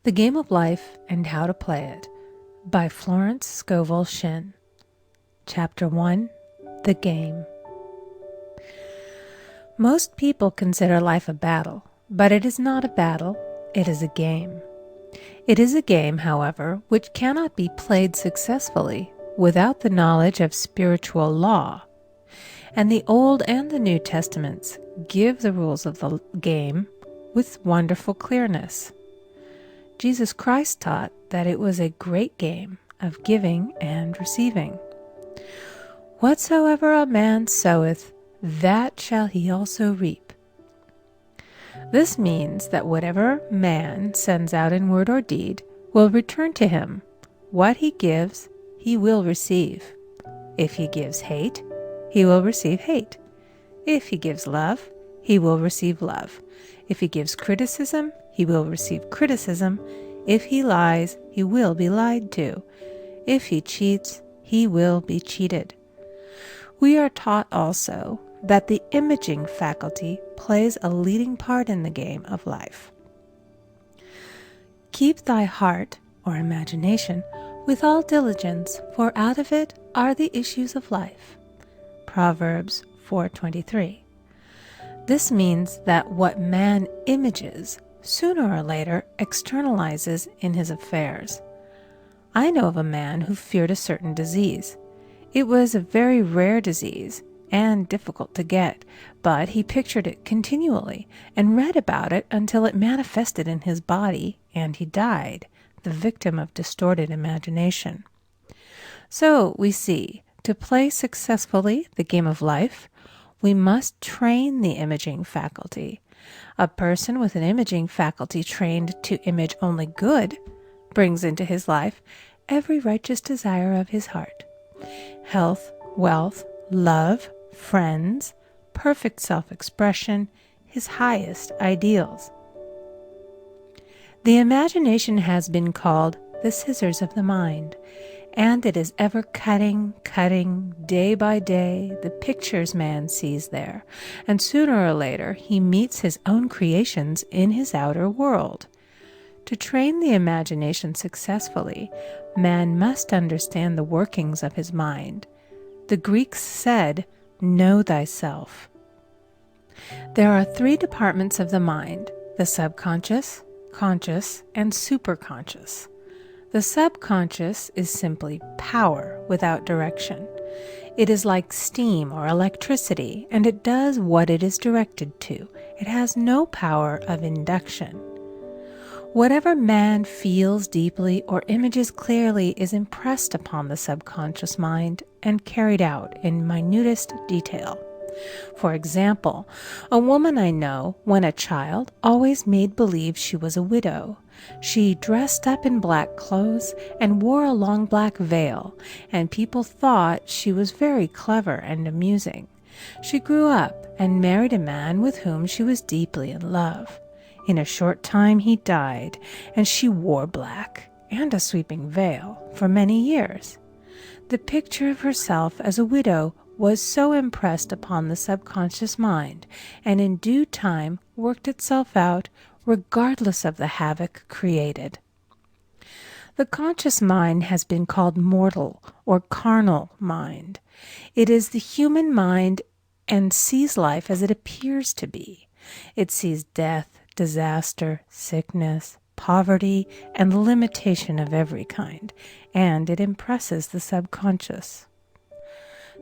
The Game of Life and How to Play It by Florence Scovel Shinn. Chapter 1. The Game. Most people consider life a battle, but it is not a battle, it is a game. It is a game, however, which cannot be played successfully without the knowledge of spiritual law. And the Old and the New Testaments give the rules of the game with wonderful clearness. Jesus Christ taught that it was a great game of giving and receiving. Whatsoever a man soweth, that shall he also reap. This means that whatever man sends out in word or deed will return to him. What he gives, he will receive. If he gives hate, he will receive hate. If he gives love, he will receive love. If he gives criticism, he will receive criticism. If he lies, he will be lied to. If he cheats, he will be cheated. We are taught also that the imaging faculty plays a leading part in the game of life. Keep thy heart, or imagination, with all diligence, for out of it are the issues of life. Proverbs 4:23. This means that what man images sooner or later externalizes in his affairs. I know of a man who feared a certain disease. It was a very rare disease and difficult to get, but he pictured it continually and read about it until it manifested in his body and he died, the victim of distorted imagination. So we see, to play successfully the game of life, we must train the imaging faculty. A person with an imaging faculty trained to image only good brings into his life every righteous desire of his heart. Health, wealth, love, friends, perfect self-expression, his highest ideals. The imagination has been called the scissors of the mind, and it is ever cutting, day by day, the pictures man sees there, and sooner or later he meets his own creations in his outer world. To train the imagination successfully, man must understand the workings of his mind. The Greeks said, "Know thyself." There are three departments of the mind: the subconscious, conscious, and superconscious. The subconscious is simply power without direction. It is like steam or electricity, and it does what it is directed to. It has no power of induction. Whatever man feels deeply or images clearly is impressed upon the subconscious mind and carried out in minutest detail. For example, a woman I know, when a child, always made believe she was a widow. She dressed up in black clothes and wore a long black veil, and people thought she was very clever and amusing. She grew up and married a man with whom she was deeply in love. In a short time he died, and she wore black and a sweeping veil for many years. The picture of herself as a widow was so impressed upon the subconscious mind, and in due time worked itself out regardless of the havoc created. The conscious mind has been called mortal or carnal mind. It is the human mind and sees life as it appears to be. It sees death, disaster, sickness, poverty, and limitation of every kind, and it impresses the subconscious.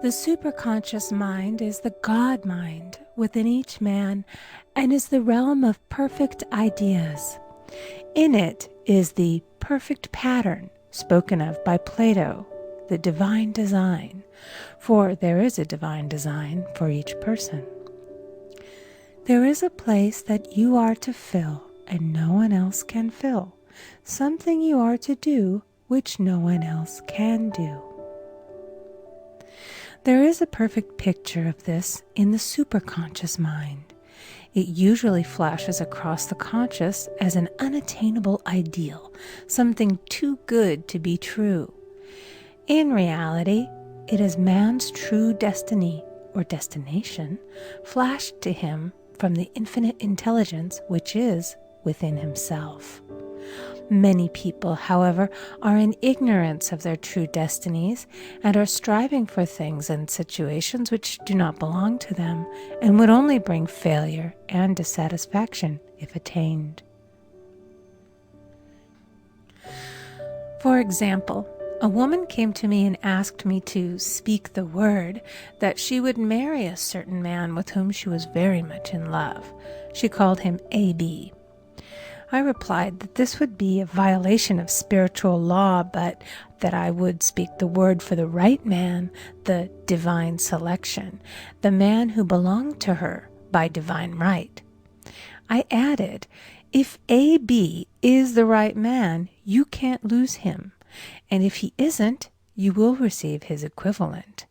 The superconscious mind is the God mind within each man and is the realm of perfect ideas. In it is the perfect pattern spoken of by Plato, the divine design, for there is a divine design for each person. There is a place that you are to fill and no one else can fill, something you are to do which no one else can do. There is a perfect picture of this in the superconscious mind. It usually flashes across the conscious as an unattainable ideal, something too good to be true. In reality, it is man's true destiny or destination flashed to him from the infinite intelligence which is within himself. Many people, however, are in ignorance of their true destinies and are striving for things and situations which do not belong to them and would only bring failure and dissatisfaction if attained. For example, a woman came to me and asked me to speak the word that she would marry a certain man with whom she was very much in love. She called him A.B. I replied that this would be a violation of spiritual law, but that I would speak the word for the right man, the divine selection, the man who belonged to her by divine right. I added, if A.B. is the right man, you can't lose him, and if he isn't, you will receive his equivalent.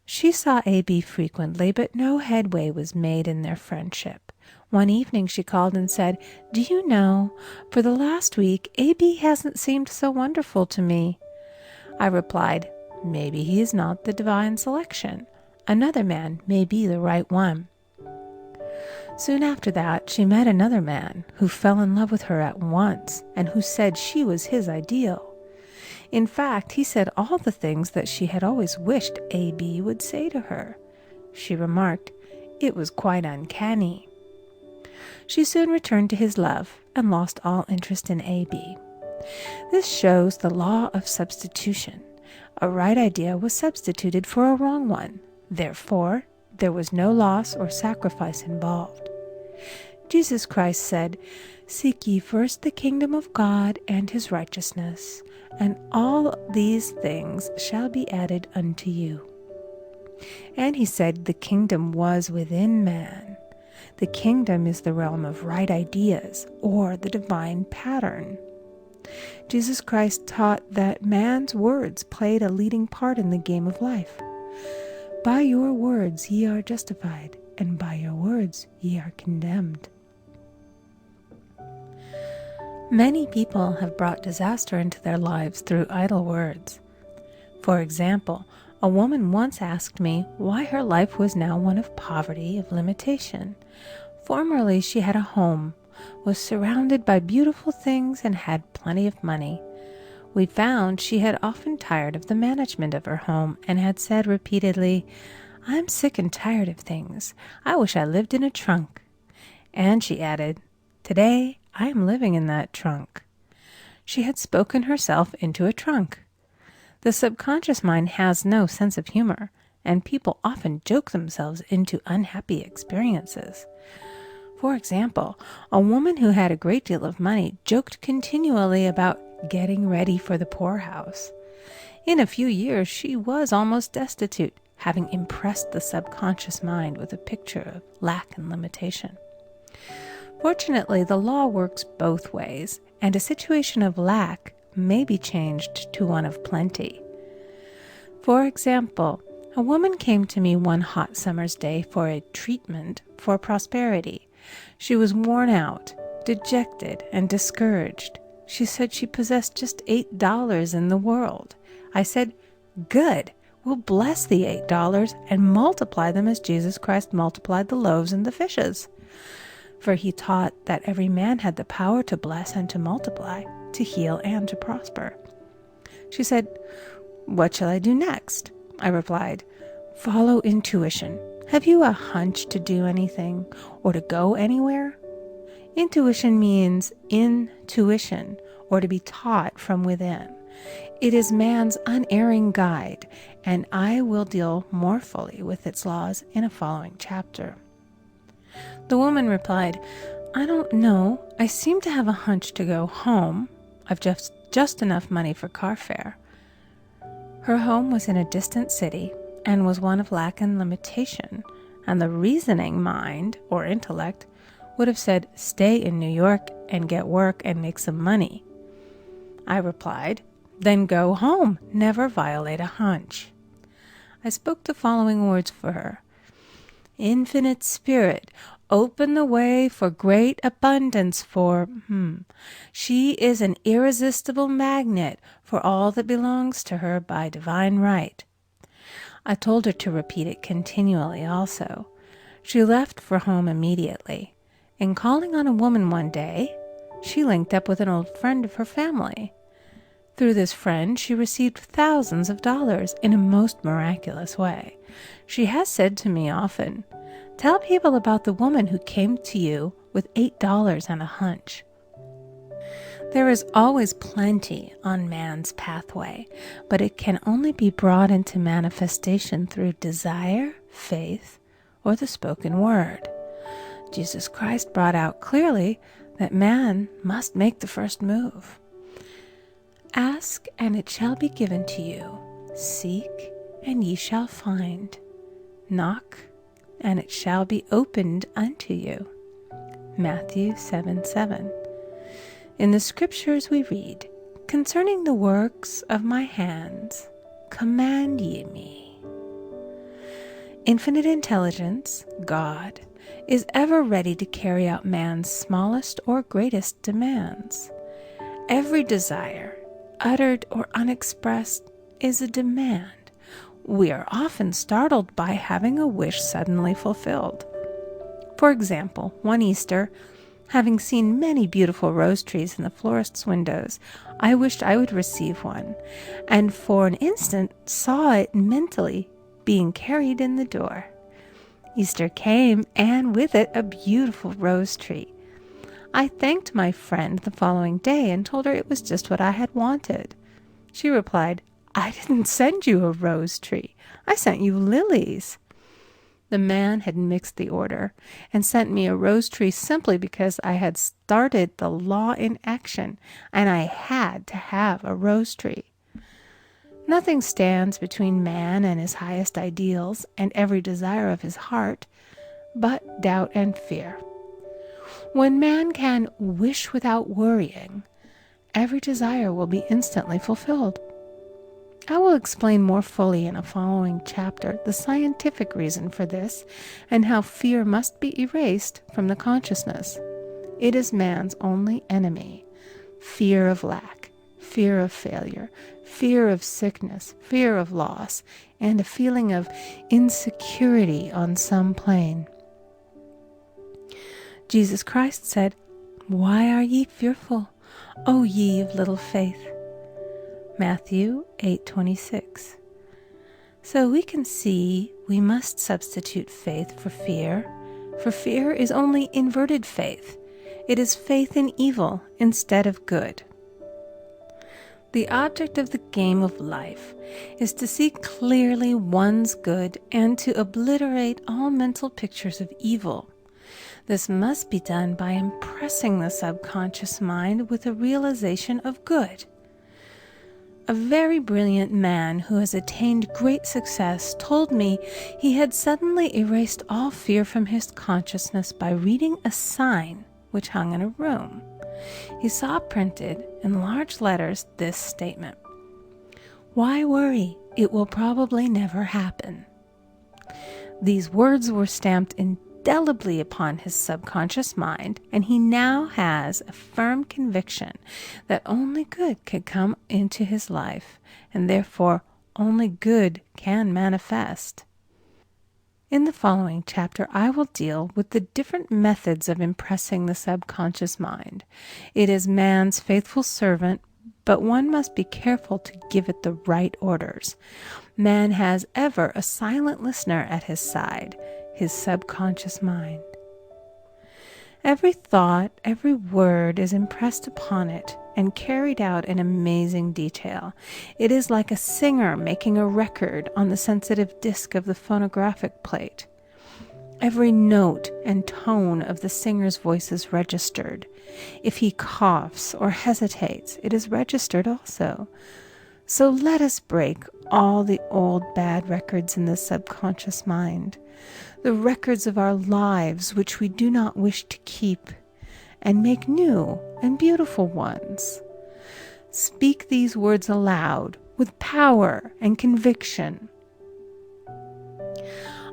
She saw A.B. frequently, but no headway was made in their friendship. One evening she called and said, "Do you know, for the last week, A.B. hasn't seemed so wonderful to me." I replied, "Maybe he is not the divine selection. Another man may be the right one." Soon after that, she met another man who fell in love with her at once and who said she was his ideal. In fact, he said all the things that she had always wished A.B. would say to her. She remarked, it was quite uncanny. She soon returned to his love and lost all interest in A.B. This shows the law of substitution. A right idea was substituted for a wrong one. Therefore, there was no loss or sacrifice involved. Jesus Christ said, "Seek ye first the kingdom of God and his righteousness, and all these things shall be added unto you." And he said the kingdom was within man. The kingdom is the realm of right ideas, or the divine pattern. Jesus Christ taught that man's words played a leading part in the game of life. By your words ye are justified, and by your words ye are condemned. Many people have brought disaster into their lives through idle words. For example, a woman once asked me why her life was now one of poverty, of limitation. Formerly she had a home, was surrounded by beautiful things, and had plenty of money. We found she had often tired of the management of her home and had said repeatedly, "I'm sick and tired of things. I wish I lived in a trunk." And she added, "Today I am living in that trunk." She had spoken herself into a trunk. The subconscious mind has no sense of humor, and people often joke themselves into unhappy experiences. For example, a woman who had a great deal of money joked continually about getting ready for the poorhouse. In a few years, she was almost destitute, having impressed the subconscious mind with a picture of lack and limitation. Fortunately, the law works both ways, and a situation of lack may be changed to one of plenty. For example, a woman came to me one hot summer's day for a treatment for prosperity. She was worn out, dejected, and discouraged. She said she possessed just $8 in the world. I said, "Good, we'll bless the $8 and multiply them as Jesus Christ multiplied the loaves and the fishes." For he taught that every man had the power to bless and to multiply, to heal and to prosper. She said, "What shall I do next?" I replied, "Follow intuition. Have you a hunch to do anything or to go anywhere?" Intuition means intuition, or to be taught from within. It is man's unerring guide, and I will deal more fully with its laws in a following chapter. The woman replied, "I don't know. I seem to have a hunch to go home. I've just enough money for car fare." Her home was in a distant city and was one of lack and limitation, and the reasoning mind, or intellect, would have said, "Stay in New York and get work and make some money." I replied, "Then go home. Never violate a hunch." I spoke the following words for her. "Infinite Spirit, open the way for great abundance for She is an irresistible magnet for all that belongs to her by divine right." I told her to repeat it continually also. She left for home immediately, and calling on a woman one day, she linked up with an old friend of her family. Through this friend, she received thousands of dollars in a most miraculous way. She has said to me often, "Tell people about the woman who came to you with $8 and a hunch." There is always plenty on man's pathway, but it can only be brought into manifestation through desire, faith, or the spoken word. Jesus Christ brought out clearly that man must make the first move. Ask, and it shall be given to you. Seek, and ye shall find. Knock, and it shall be opened unto you. Matthew 7:7. In the scriptures we read, "Concerning the works of my hands, command ye me." Infinite intelligence, God, is ever ready to carry out man's smallest or greatest demands. Every desire, uttered or unexpressed, is a demand. We are often startled by having a wish suddenly fulfilled. For example, one Easter, having seen many beautiful rose trees in the florist's windows, I wished I would receive one, and for an instant saw it mentally being carried in the door. Easter came, and with it a beautiful rose tree. I thanked my friend the following day and told her it was just what I had wanted. She replied, "I didn't send you a rose tree. I sent you lilies." The man had mixed the order and sent me a rose tree simply because I had started the law in action, and I had to have a rose tree. Nothing stands between man and his highest ideals and every desire of his heart but doubt and fear. When man can wish without worrying, every desire will be instantly fulfilled. I will explain more fully in a following chapter the scientific reason for this and how fear must be erased from the consciousness. It is man's only enemy. Fear of lack, fear of failure, fear of sickness, fear of loss, and a feeling of insecurity on some plane. Jesus Christ said, "Why are ye fearful, O ye of little faith?" Matthew 8:26. So we can see we must substitute faith for fear is only inverted faith. It is faith in evil instead of good. The object of the game of life is to see clearly one's good and to obliterate all mental pictures of evil. This must be done by impressing the subconscious mind with a realization of good. A very brilliant man who has attained great success told me he had suddenly erased all fear from his consciousness by reading a sign which hung in a room. He saw printed in large letters this statement: "Why worry? It will probably never happen." These words were stamped indelibly upon his subconscious mind, and he now has a firm conviction that only good can come into his life, and therefore only good can manifest. In the following chapter, I will deal with the different methods of impressing the subconscious mind. It is man's faithful servant, but one must be careful to give it the right orders. Man has ever a silent listener at his side, his subconscious mind. Every thought, every word is impressed upon it and carried out in amazing detail. It is like a singer making a record on the sensitive disc of the phonographic plate. Every note and tone of the singer's voice is registered. If he coughs or hesitates, it is registered also. So let us break all the old bad records in the subconscious mind, the records of our lives which we do not wish to keep, and make new and beautiful ones. Speak these words aloud with power and conviction.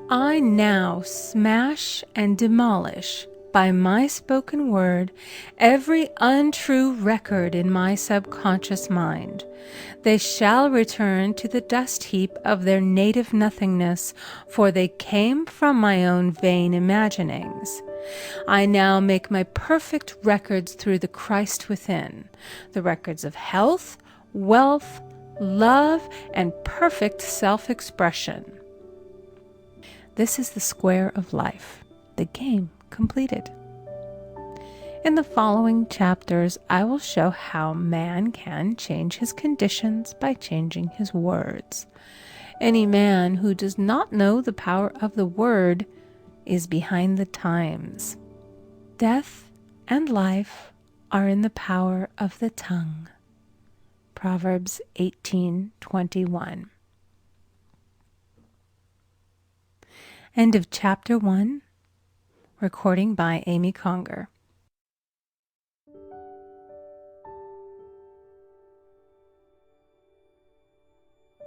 I now smash and demolish by my spoken word every untrue record in my subconscious mind. They shall return to the dust heap of their native nothingness, for they came from my own vain imaginings. I now make my perfect records through the Christ within, the records of health, wealth, love, and perfect self-expression. This is the square of life, the game completed. In the following chapters, I will show how man can change his conditions by changing his words. Any man who does not know the power of the word is behind the times. Death and life are in the power of the tongue. Proverbs 18:21. End of chapter 1. Recording by Amy Conger.